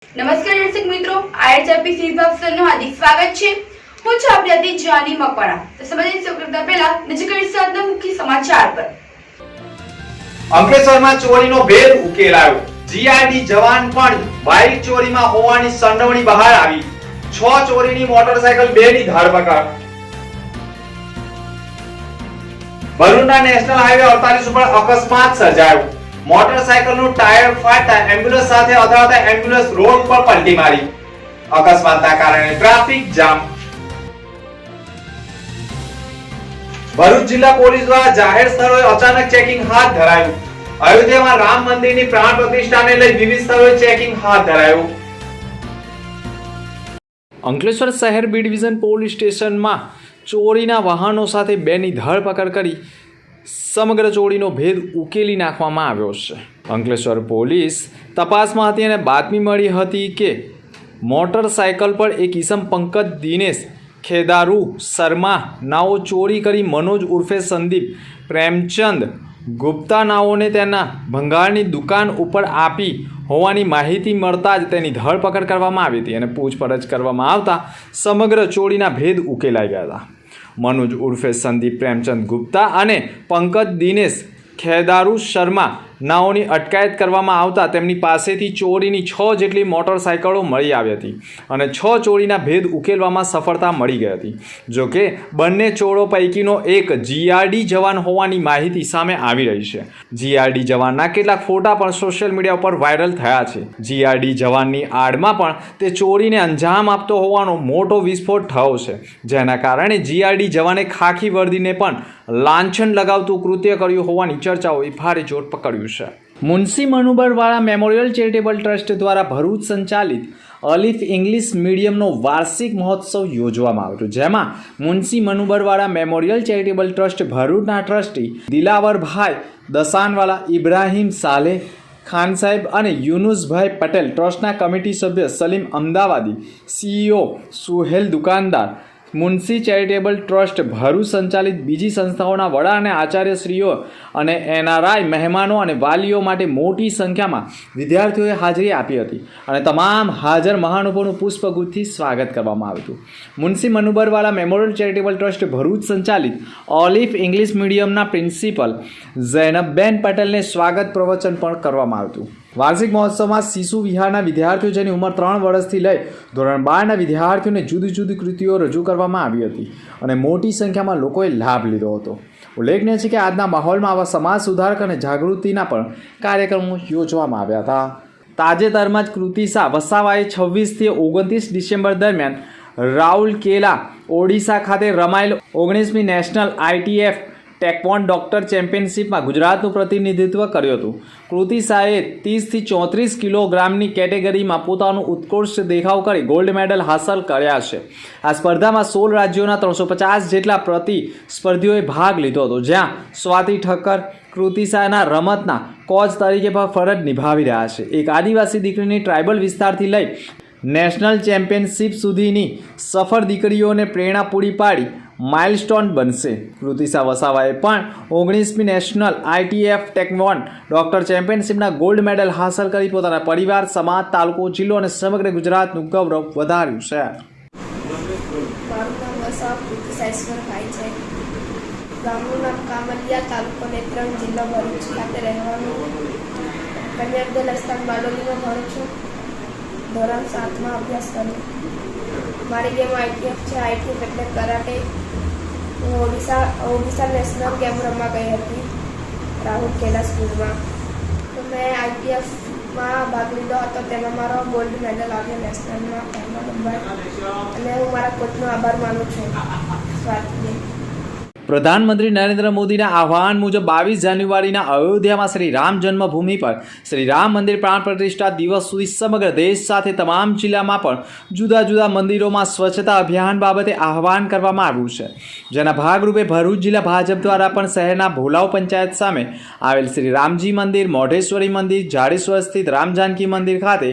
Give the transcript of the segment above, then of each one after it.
નમસ્કાર દર્શક મિત્રો, આઈએચઆરપી સીઝન હાર્દિક સ્વાગત છે। હું છું આપની અતિ જાની મકવાણા। તો સંબંધિત સૌપ્રથમ પહેલા નજર કરીશું આજના મુખ્ય સમાચાર પર। અંકલેશ્વરમાં ચોરીનો ભેદ ઉકેલાયો। જીઆરડી જવાન પણ બાઇક ચોરીમાં હોવાની સંડોવણી બહાર આવી। 6 ચોરીની મોટરસાઇકલ 2 ની ધરપકડ। ભરૂચના નેશનલ હાઈવે 48 ઉપર અકસ્માત સર્જાયો। મોટરસાઇકલનું ટાયર ફાટતા એમ્બ્યુલન્સ સાથે અથડાતા એમ્બ્યુલન્સ રોડ પર પલટી મારી। અકસ્માતના કારણે ટ્રાફિક જામ। ભરૂચ જિલ્લા પોલીસ દ્વારા જાહેર સ્થળોએ અચાનક ચેકિંગ હાથ ધરાયું। અયોધ્યામાં રામ મંદિરની પ્રાણ પ્રતિષ્ઠાને લઈ વિવિધ સ્થળોએ ચેકિંગ હાથ ધરાયું। અંકલેશ્વર શહેર બી ડિવિઝન પોલીસ સ્ટેશનમાં ચોરીના વાહનો સાથે 2ની ધરપકડ કરી સમગ્ર ચોરીનો ભેદ ઉકેલી નાખવામાં આવ્યો છે। અંકલેશ્વર પોલીસ તપાસમાં હતી અને બાતમી મળી હતી કે મોટરસાયકલ પર એક ઈસમ પંકજ દિનેશ ખેદારુ શર્મા નાઓ ચોરી કરી મનોજ ઉર્ફે સંદીપ પ્રેમચંદ ગુપ્તા નાઓને તેના ભંગારની દુકાન ઉપર આપી હોવાની માહિતી મળતા જ તેની ધરપકડ કરવામાં આવી હતી અને પૂછપરછ કરવામાં આવતા સમગ્ર ચોરીના ભેદ ઉકેલાઈ ગયા હતા। મનોજ ઉર્ફે સંદીપ પ્રેમચંદ ગુપ્તા અને પંકજ દિનેશ ખેદારુ શર્મા નાઓની અટકાયત કરવામાં આવતા તેમની પાસેથી ચોરીની 6 જેટલી મોટરસાઇકલો મળી આવી હતી અને 6 ચોરીના ભેદ ઉકેલવામાં સફળતા મળી ગઈ હતી। જોકે બંને ચોરો પૈકીનો એક જીઆરડી જવાન હોવાની માહિતી સામે આવી રહી છે। જીઆરડી જવાનના કેટલાક ફોટા પણ સોશિયલ મીડિયા ઉપર વાયરલ થયા છે। જીઆરડી જવાનની આડમાં પણ તે ચોરીને અંજામ આપતો હોવાનો મોટો વિસ્ફોટ થયો છે, જેના કારણે જીઆરડી જવાને ખાખી વર્દીને પણ લાંછન લગાવતું કૃત્ય કર્યું હોવાની ચર્ચાઓએ ભારે જોર પકડ્યું છે। Munshi Manubarwala memorial charitable trust દ્વારા ભરૂચ સંચાલિત અલીફ ઇંગ્લિશ મીડિયમનો વાર્ષિક મહોત્સવ યોજવામાં આવ્યો, જેમાં Munshi Manubarwala memorial charitable trust ભરૂચના ટ્રસ્ટી દિલાવરભાઈ દસાનવાલા, ઇબ્રાહિમ સાલેહ ખાન સાહેબ અને યુનુસભાઈ પટેલ, ટ્રસ્ટના કમિટી સભ્ય સલીમ અમદાવાદી, સીઈઓ સુહેલ દુકાનદાર, મુનશી ચેરિટેબલ ટ્રસ્ટ ભરૂચ સંચાલિત બીજી સંસ્થાઓના વડા અને આચાર્યશ્રીઓ અને એનઆરઆઈ મહેમાનો અને વાલીઓ માટે મોટી સંખ્યામાં વિદ્યાર્થીઓએ હાજરી આપી હતી અને તમામ હાજર મહાનુભાવોનું પુષ્પગુચ્છથી સ્વાગત કરવામાં આવ્યું હતું। Munshi Manubarwala memorial charitable trust Bharuch સંચાલિત ઓલિફ ઇંગ્લિશ મીડિયમના પ્રિન્સિપલ ઝૈનબબેન પટેલને સ્વાગત પ્રવચન પણ કરવામાં આવ્યું હતું। વાર્ષિક મહોત્સવમાં શિશુ વિહારના વિદ્યાર્થીઓ જેની ઉંમર 3 વર્ષથી લઈ ધોરણ 12ના વિદ્યાર્થીઓને જુદી જુદી કૃતિઓ રજૂ કરવામાં આવી હતી અને મોટી સંખ્યામાં લોકોએ લાભ લીધો હતો। ઉલ્લેખનીય છે કે આજના માહોલમાં આવા સમાજ સુધારક અને જાગૃતિના પણ કાર્યક્રમો યોજવામાં આવ્યા હતા। તાજેતરમાં જ કૃતિ શાહ વસાવાએ 26થી 29 ડિસેમ્બર દરમિયાન રાઉરકેલા ઓડિશા ખાતે રમાયેલ 19મી નેશનલ આઈટીએફ ટેકવોન્ડો ડોક્ટર ચેમ્પિયનશિપમાં ગુજરાતનું પ્રતિનિધિત્વ કર્યું હતું। કૃતિ શાહે 30થી 34 કિલોગ્રામની કેટેગરીમાં પોતાનું ઉત્કૃષ્ટ દેખાવ કરી ગોલ્ડ મેડલ હાંસલ કર્યા છે। આ સ્પર્ધામાં 16 રાજ્યોના 350 જેટલા પ્રતિસ્પર્ધીઓએ ભાગ લીધો હતો, જ્યાં સ્વાતિ ઠક્કર કૃતિ શાહના રમતના કોચ તરીકે પણ ફરજ નિભાવી રહ્યા છે। એક આદિવાસી દીકરીની ટ્રાઇબલ વિસ્તારથી લઈ નેશનલ ચેમ્પિયનશિપ સુધીની સફળ દીકરીઓને પ્રેરણા પૂરી પાડી માઇલસ્ટોન બનશે। કૃતિ શાહ વસાવાએ પણ 19મી નેશનલ આઈટીએફ ટેકવોન્ડો ડોક્ટર ચેમ્પિયનશિપના ગોલ્ડ મેડલ હાંસલ કરી પોતાના પરિવાર, સમાજ, તાલુકો, જિલ્લો અને સમગ્ર ગુજરાતનું ગૌરવ વધાર્યું છે। મારું નામ વસાવા કૃતિ શાહ ઈશ્વરભાઈ છે। ગામનું નામ કામલિયા, તાલુકો નેત્રંગ, જિલ્લો ભરૂચ ખાતે રહેવાનું। કન્યા વિદ્યાલય સ્થાન બારડોલીમાં ભણું છું। ધોરણ 7માં અભ્યાસ કરું। મારી ગેમ આઈટીએફ છે। આઈટીએફ એટલે કરાટે। હું ઓડિશા નેશનલ ગેમ રમવા ગઈ હતી રાઉરકેલા સ્કૂલમાં। તો મેં આઈટીએફમાં ભાગ લીધો હતો, તેમાં મારો ગોલ્ડ મેડલ આવ્યો નેશનલમાં 1લો નંબર, અને હું મારા કોચનો આભાર માનું છું, સ્વાતિબેન। પ્રધાનમંત્રી નરેન્દ્ર મોદીના આહ્વાન મુજબ 22 જાન્યુઆરીના અયોધ્યામાં શ્રી રામ જન્મભૂમિ પર શ્રી રામ મંદિર પ્રાણ પ્રતિષ્ઠા દિવસ સુધી સમગ્ર દેશ સાથે તમામ જિલ્લામાં પણ જુદા જુદા મંદિરોમાં સ્વચ્છતા અભિયાન બાબતે આહ્વાન કરવામાં આવ્યું છે, જેના ભાગરૂપે ભરૂચ જિલ્લા ભાજપ દ્વારા પણ શહેરના ભોલાવ પંચાયત સામે આવેલ શ્રી રામજી મંદિર, મોઢેશ્વરી મંદિર, જાડેશ્વર સ્થિત રામ જાનકી મંદિર ખાતે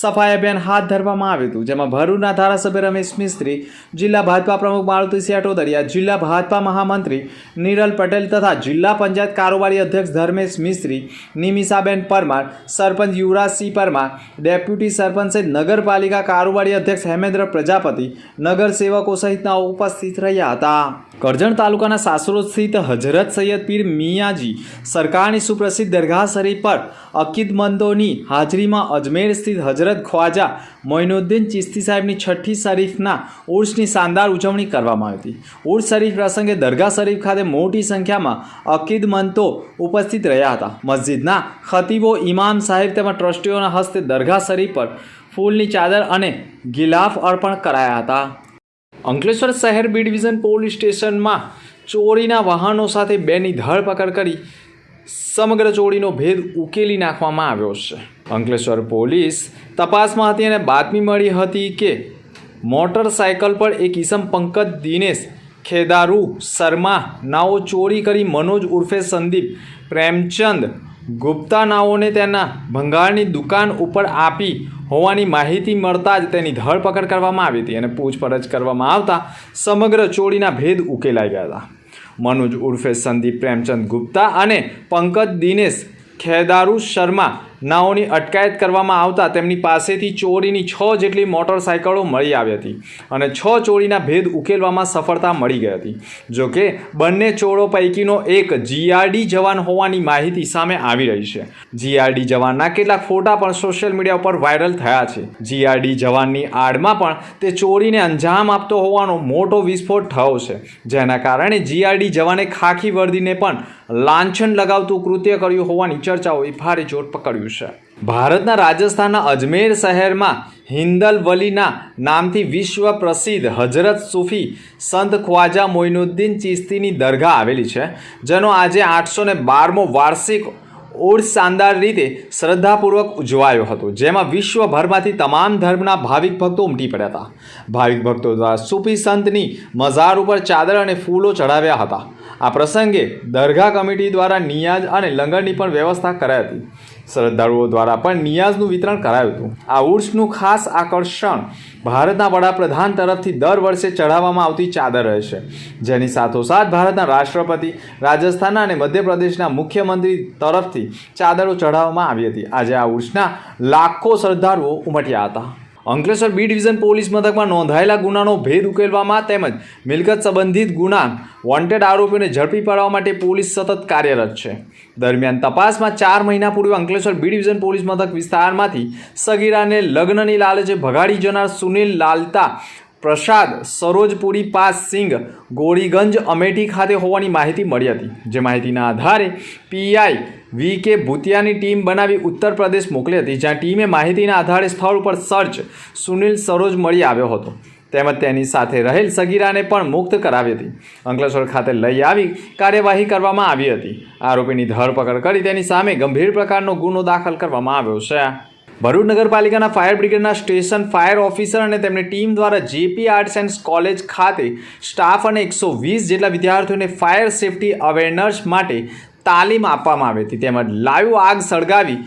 સફાઈ અભિયાન હાથ ધરવામાં આવ્યું હતું, જેમાં ભરૂચના ધારાસભ્ય રમેશ મિસ્ત્રી, જિલ્લા ભાજપા પ્રમુખ મારુતિસિંહ અટોદરિયા, જિલ્લા ભાજપા મહામંત્રી મંત્રી નિરલ પટેલ તથા જિલ્લા પંચાયત કારોબારી અધ્યક્ષ ધર્મેશ મિસ્ત્રી, નિમિષાબેન પરમાર, સરપંચ યુવરાજસિંહ પરમાર, ડેપ્યુટી સરપંચ સહિત નગરપાલિકા કારોબારી અધ્યક્ષ હેમેન્દ્ર પ્રજાપતિ, નગર સેવકો સહિતના ઉપસ્થિત રહ્યા હતા. કરજણ તાલુકાના સાસરોદ સ્થિત હજરત સૈયદ પીર મિયાજી સરકારની સુપ્રસિદ્ધ દરગાહ શરીફ પર અકીદમંદોની હાજરીમાં અજમેર સ્થિત હજરત ખ્વાજા મોઇનુદ્દીન ચિશ્તી સાહેબની છઠ્ઠી શરીફના ઉર્સની શાનદાર ઉજવણી કરવામાં આવી હતી. ઉર્સ શરીફ પ્રસંગે દરગાહ શરીફ ખાતે મોટી સંખ્યામાં અકીદમંદો ઉપસ્થિત રહ્યા હતા. મસ્જિદના ખતીબો, ઇમામ સાહેબ તેમજ ટ્રસ્ટીઓના હસ્તે દરગાહ શરીફ પર ફૂલની ચાદર અને ગિલાફ અર્પણ કરાયા હતા. અંકલેશ્વર શહેર બી ડિવિઝન પોલીસ સ્ટેશનમાં ચોરીના વાહનો સાથે બેની ધરપકડ કરી સમગ્ર ચોરીનો ભેદ ઉકેલી નાખવામાં આવ્યો છે. અંકલેશ્વર પોલીસ તપાસમાં હતી અને બાતમી મળી હતી કે મોટરસાયકલ પર એક ઈસમ પંકજ દિનેશ ખેદારુ શર્મા નાઓ ચોરી કરી મનોજ ઉર્ફે સંદીપ પ્રેમચંદ ગુપ્તા નાઓને તેના ભંગારની દુકાન ઉપર આપી હોવાની માહિતી મળતા જ તેની ધરપકડ કરવામાં આવી હતી અને પૂછપરછ કરવામાં આવતા સમગ્ર ચોરીના ભેદ ઉકેલાઈ ગયા હતા. મનોજ ઉર્ફે સંદીપ પ્રેમચંદ ગુપ્તા અને પંકજ દિનેશ ખેદારુ શર્મા નાઓની અટકાયત કરવામાં આવતા તેમની પાસેથી ચોરીની 6 જેટલી મોટરસાયકલો મળી આવી હતી અને 6 ચોરીના ભેદ ઉકેલવામાં સફળતા મળી ગઈ હતી. જોકે બંને ચોરો પૈકીનો એક જીઆરડી જવાન હોવાની માહિતી સામે આવી રહી છે. જીઆરડી જવાનના કેટલાક ફોટા પણ સોશિયલ મીડિયા ઉપર વાયરલ થયા છે. જીઆરડી જવાનની આડમાં પણ તે ચોરીને અંજામ આપતો હોવાનો મોટો વિસ્ફોટ થયો છે, જેના કારણે જીઆરડી જવાને ખાખી વર્દીને પણ લાંછન લગાવતું કૃત્ય કર્યું હોવાની ચર્ચાઓએ ભારે જોર પકડ્યું છે. ભારતના રાજસ્થાનના અજમેર શહેરમાં હિન્દલવલીના નામથી વિશ્વ પ્રસિદ્ધ હજરત સૂફી સંત ખ્વાજા મોઇનુદ્દીન ચિશ્તીની દરગાહ આવેલી છે, જેનો આજે 812મો વાર્ષિક ઉર્સ શાનદાર રીતે શ્રદ્ધાપૂર્વક ઉજવાયો હતો, જેમાં વિશ્વભરમાંથી તમામ ધર્મના ભાવિક ભક્તો ઉમટી પડ્યા હતા. ભાવિક ભક્તો દ્વારા સૂફી સંતની મઝાર ઉપર ચાદર અને ફૂલો ચઢાવ્યા હતા. આ પ્રસંગે દરગાહ કમિટી દ્વારા નિયાઝ અને લંગરની પણ વ્યવસ્થા કરાઈ હતી. શ્રદ્ધાળુઓ દ્વારા પણ નિયાઝનું વિતરણ કરાયું હતું. આ ઉર્સનું ખાસ આકર્ષણ ભારતના વડાપ્રધાન તરફથી દર વર્ષે ચઢાવવામાં આવતી ચાદર રહેશે, જેની સાથોસાથ ભારતના રાષ્ટ્રપતિ, રાજસ્થાનના અને મધ્યપ્રદેશના મુખ્યમંત્રી તરફથી ચાદરો ચઢાવવામાં આવી હતી. આજે આ ઉર્સના લાખો શ્રદ્ધાળુઓ ઉમટ્યા હતા. અંકલેશ્વર બી ડિવિઝન પોલીસ મથકમાં નોંધાયેલા ગુનાનો ભેદ ઉકેલવામાં તેમજ મિલકત સંબંધિત ગુના વોન્ટેડ આરોપીઓને ઝડપી પાડવા માટે પોલીસ સતત કાર્યરત છે. દરમિયાન તપાસમાં 4 મહિના પૂર્વે અંકલેશ્વર બી ડિવિઝન પોલીસ મથક વિસ્તારમાંથી સગીરાને લગ્નની લાલચે ભગાડી જનાર સુનિલ લાલતા પ્રસાદ સરોજપુરી પાસ સિંઘ ગોળીગંજ અમેઠી ખાતે હોવાની માહિતી મળી હતી. જે માહિતીના આધારે પીઆઈ વી.કે. ભૂતિયાની ટીમ બનાવી ઉત્તર પ્રદેશ મોકલી હતી, જ્યાં ટીમે માહિતીના આધારે સ્થળ ઉપર સર્ચ સુનિલ સરોજ મળી આવ્યો હતો તેમજ તેની સાથે રહેલ સગીરાને પણ મુક્ત કરાવી હતી. અંકલેશ્વર ખાતે લઈ આવી કાર્યવાહી કરવામાં આવી હતી. આરોપીની ધરપકડ કરી તેની સામે ગંભીર પ્રકારનો ગુનો દાખલ કરવામાં આવ્યો છે. ભરૂચ નગરપાલિકાના ફાયર બ્રિગેડના સ્ટેશન ફાયર ઓફિસર અને તેમની ટીમ દ્વારા જેપી આર્ટ્સ એન્ડ કોલેજ ખાતે સ્ટાફ અને 120 જેટલા વિદ્યાર્થીઓને ફાયર સેફટી અવેરનેસ માટે તાલીમ આપવામાં આવી હતી. તેમજ લાઈવ આગ સળગાવી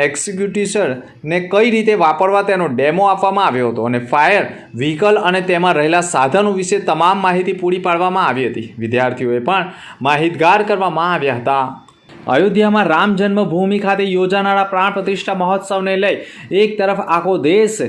એક્ઝિક્યુટિવ્સને કઈ રીતે વાપરવા તેનો ડેમો આપવામાં આવ્યો હતો અને ફાયર વ્હીકલ અને તેમાં રહેલા સાધનો વિશે તમામ માહિતી પૂરી પાડવામાં આવી હતી. વિદ્યાર્થીઓએ પણ માહિતગાર કરવામાં આવ્યા હતા. અયોધ્યામાં રામ જન્મભૂમિ ખાતે યોજાનારા પ્રાણ પ્રતિષ્ઠા મહોત્સવને લઈ એક તરફ આખો દેશ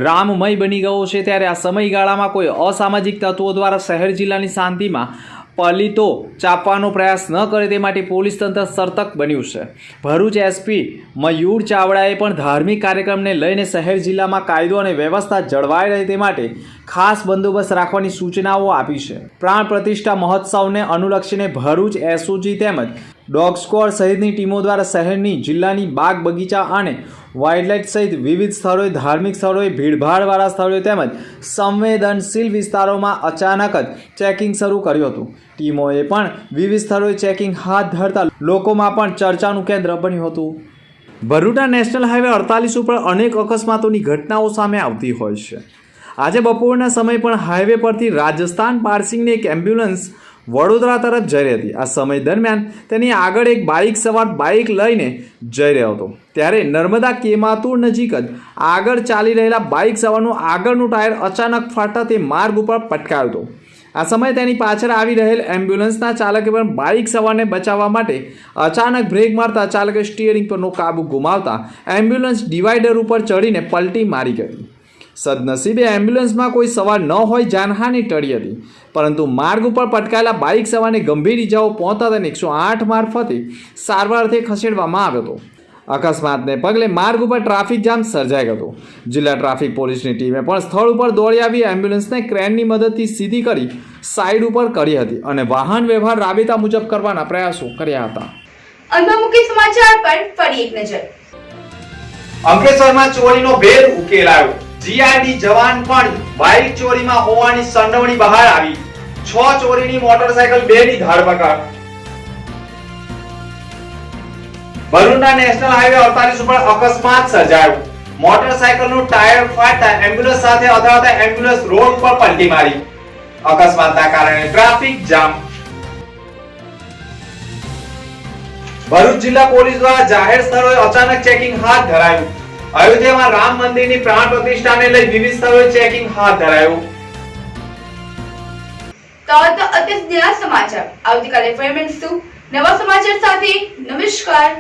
રામમય બની ગયો છે, ત્યારે આ સમયગાળામાં કોઈ અસામાજિક તત્વો દ્વારા શહેર જિલ્લાની શાંતિમાં પલિતો ચાપવાનો પ્રયાસ ન કરે તે માટે પોલીસ તંત્ર સતર્ક બન્યું છે. ભરૂચ એસપી મયુર ચાવડાએ પણ ધાર્મિક કાર્યક્રમને લઈને શહેર જિલ્લામાં કાયદો અને વ્યવસ્થા જળવાઈ રહે તે માટે ખાસ બંદોબસ્ત રાખવાની સૂચનાઓ આપી છે. પ્રાણ પ્રતિષ્ઠા મહોત્સવને અનુલક્ષીને ભરૂચ એસઓજી તેમજ ડોગ સ્ક્વોડ સહિતની ટીમો દ્વારા શહેરની જિલ્લાની બાગ બગીચા અને વાઇલ્ડલાઇફ સહિત વિવિધ સ્થળોએ, ધાર્મિક સ્થળોએ, ભીડભાડવાળા સ્થળોએ તેમજ સંવેદનશીલ વિસ્તારોમાં અચાનક જ ચેકિંગ શરૂ કર્યું હતું. ટીમોએ પણ વિવિધ સ્થળોએ ચેકિંગ હાથ ધરતા લોકોમાં પણ ચર્ચાનું કેન્દ્ર બન્યું હતું. ભરૂચના નેશનલ હાઈવે 48 ઉપર અનેક અકસ્માતોની ઘટનાઓ સામે આવતી હોય છે. આજે બપોરના સમયે પણ હાઈવે પરથી રાજસ્થાન પાર્સિંગની એક એમ્બ્યુલન્સ વડોદરા તરફ જઈ રહી હતી. આ સમય દરમિયાન તેની આગળ એક બાઇક સવાર બાઇક લઈને જઈ રહ્યો હતો, ત્યારે નર્મદા કેમાતુર નજીક જ આગળ ચાલી રહેલા બાઇક સવારનું આગળનું ટાયર અચાનક ફાટતા તે માર્ગ ઉપર પટકાયો હતો. આ સમયે તેની પાછળ આવી રહેલ એમ્બ્યુલન્સના ચાલકે પણ બાઇક સવારને બચાવવા માટે અચાનક બ્રેક મારતા ચાલકે સ્ટીયરિંગ પરનો કાબુ ગુમાવતા એમ્બ્યુલન્સ ડિવાઈડર ઉપર ચડીને પલટી મારી ગઈ. સદનસીબે એમ્બ્યુલન્સમાં કોઈ સવાર ન હોય જાનહાની ટળી હતી, પરંતુ માર્ગ ઉપર પટકાયેલા બાઇક સવારને ગંભીર ઇજાઓ પહોંચતા તેને 108 મારફતે સારવાર અર્થે ખસેડવામાં આવ્યો હતો. અકસ્માતને પગલે માર્ગ ઉપર ટ્રાફિક જામ સર્જાઈ ગયો હતો. જિલ્લા ટ્રાફિક પોલીસની ટીમે પણ સ્થળ ઉપર દોડી આવી એમ્બ્યુલન્સને ક્રેનની મદદથી સીધી કરી સાઈડ ઉપર કરી હતી અને વાહન વ્યવહાર રાબેતા મુજબ કરવાના પ્રયાસો કર્યા હતા. અંતર્મુખી સમાચાર પર ફરી એક નજર. અંકલેશ્વરમાં ચોરીનો ભેદ ઉકેલાયો. જીઆરડી જવાન પણ બાઇક ચોરીમાં હોવાની સંડોવણી બહાર આવી. 6 ચોરીની મોટરસાયકલ 2ની ધરપકડ. ભરૂચના નેશનલ હાઈવે 48 ઉપર અકસ્માત સર્જાયો. મોટરસાયકલનું ટાયર ફાટતા એમ્બ્યુલન્સ સાથે અથડાતા એમ્બ્યુલન્સ રોડ પર પલટી મારી. અકસ્માતના કારણે ટ્રાફિક જામ. ભરૂચ જિલ્લા પોલીસ દ્વારા જાહેર સ્થળોએ અચાનક ચેકિંગ હાથ ધરાયું. અયોધ્યામાં રામ મંદિરની પ્રાણ પ્રતિષ્ઠાને લઈ વિવિધ સ્થળોએ ચેકિંગ હાથ ધરાયું. તો અત્યારે સમાચાર. આવતીકાલે ફરી મળીશું નવા સમાચાર સાથે. નમસ્કાર.